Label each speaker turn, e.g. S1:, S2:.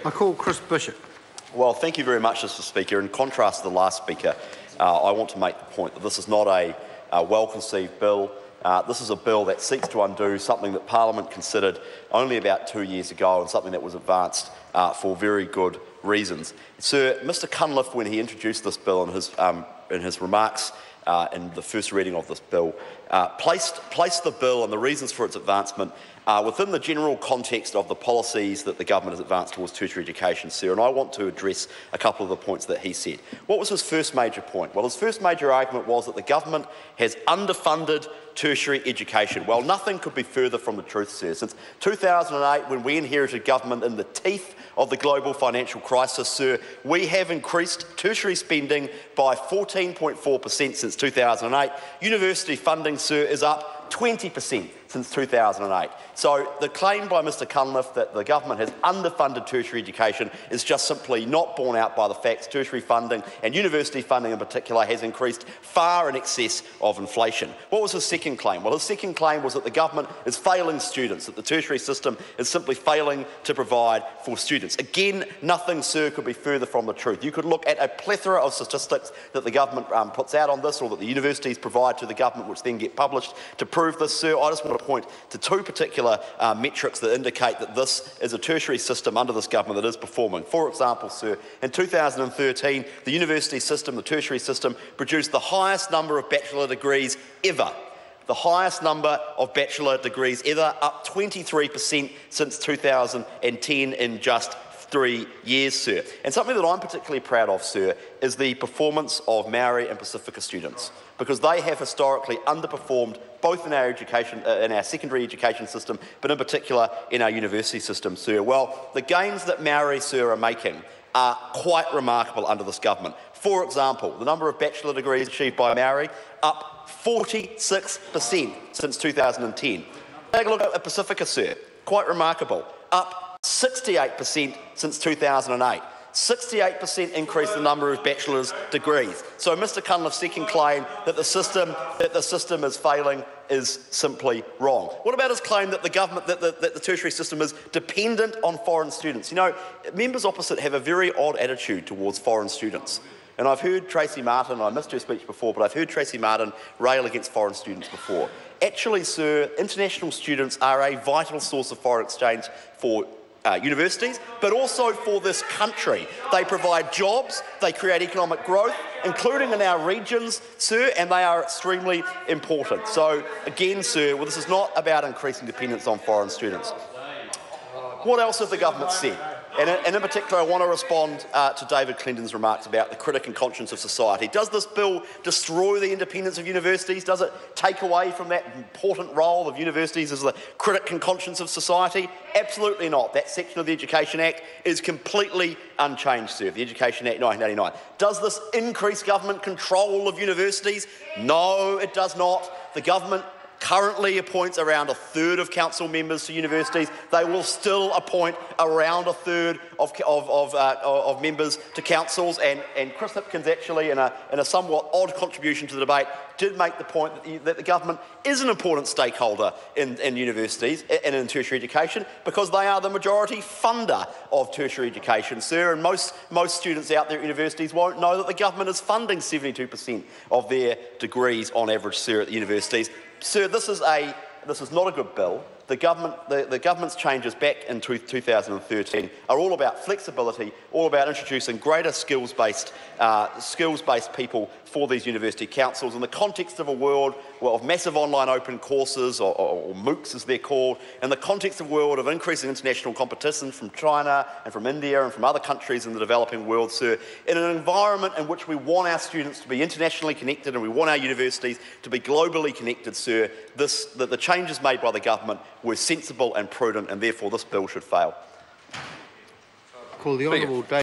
S1: I call Chris Bishop.
S2: Well, thank you very much, Mr Speaker. In contrast to the last speaker, I want to make the point that this is not a well-conceived bill. This is a bill that seeks to undo something that Parliament considered only about 2 years ago and something that was advanced for very good reasons. Sir, Mr Cunliffe, when he introduced this bill in his remarks in the first reading of this bill, placed the bill and the reasons for its advancement within the general context of the policies that the government has advanced towards tertiary education, sir, and I want to address a couple of the points that he said. What was his first major point? Well, his first major argument was that the government has underfunded tertiary education. Well, nothing could be further from the truth, sir. Since 2008, when we inherited government in the teeth of the global financial crisis, sir, we have increased tertiary spending by 14.4% since 2008. University funding, sir, is up 20% since 2008. So the claim by Mr Cunliffe that the government has underfunded tertiary education is just simply not borne out by the facts. Tertiary funding, and university funding in particular, has increased far in excess of inflation. What was his second claim? Well, his second claim was that the government is failing students, that the tertiary system is simply failing to provide for students. Again, nothing, sir, could be further from the truth. You could look at a plethora of statistics that the government puts out on this, or that the universities provide to the government, which then get published to prove this, sir. I just want to point to two particular metrics that indicate that this is a tertiary system under this government that is performing. For example, sir, in 2013, the university system, the tertiary system, produced the highest number of bachelor degrees ever. The highest number of bachelor degrees ever, up 23% since 2010 in just 3 years, sir. And something that I'm particularly proud of, sir, is the performance of Maori and Pacifica students, because they have historically underperformed both in our education, in our secondary education system, but in particular in our university system, sir. Well, the gains that Maori, sir, are making are quite remarkable under this government. For example, the number of bachelor degrees achieved by Maori, up 46% since 2010. Take a look at Pacifica, sir. Quite remarkable. Up 68% since 2008. 68% increase in the number of bachelor's degrees. So Mr Cunliffe's second claim that the system is failing is simply wrong. What about his claim that the tertiary system is dependent on foreign students? You know, members opposite have a very odd attitude towards foreign students. And I've heard Tracy Martin, I missed her speech before, but I've heard Tracy Martin rail against foreign students before. Actually, sir, international students are a vital source of foreign exchange for universities, but also for this country. They provide jobs, they create economic growth, including in our regions, sir, and they are extremely important. So, again, sir, well, this is not about increasing dependence on foreign students. What else has the government said? And in particular, I want to respond to David Clenden's remarks about the critic and conscience of society. Does this bill destroy the independence of universities? Does it take away from that important role of universities as the critic and conscience of society? Absolutely not. That section of the Education Act is completely unchanged, sir, the Education Act 1989. Does this increase government control of universities? No, it does not. The government currently appoints around a third of council members to universities. They will still appoint around a third of members to councils. And Chris Hipkins actually, in a somewhat odd contribution to the debate, did make the point that the government is an important stakeholder in universities and in tertiary education, because they are the majority funder of tertiary education, sir. And most students out there at universities won't know that the government is funding 72% of their degrees on average, sir, at the universities. Sir, this is not a good bill. The government's changes back in 2013 are all about flexibility, all about introducing greater skills-based people for these university councils in the context of a world of massive online open courses, or MOOCs as they're called, in the context of a world of increasing international competition from China and from India and from other countries in the developing world, sir, in an environment in which we want our students to be internationally connected and we want our universities to be globally connected, sir. The changes made by the government were sensible and prudent, and therefore this bill should fail.
S1: Call the Honourable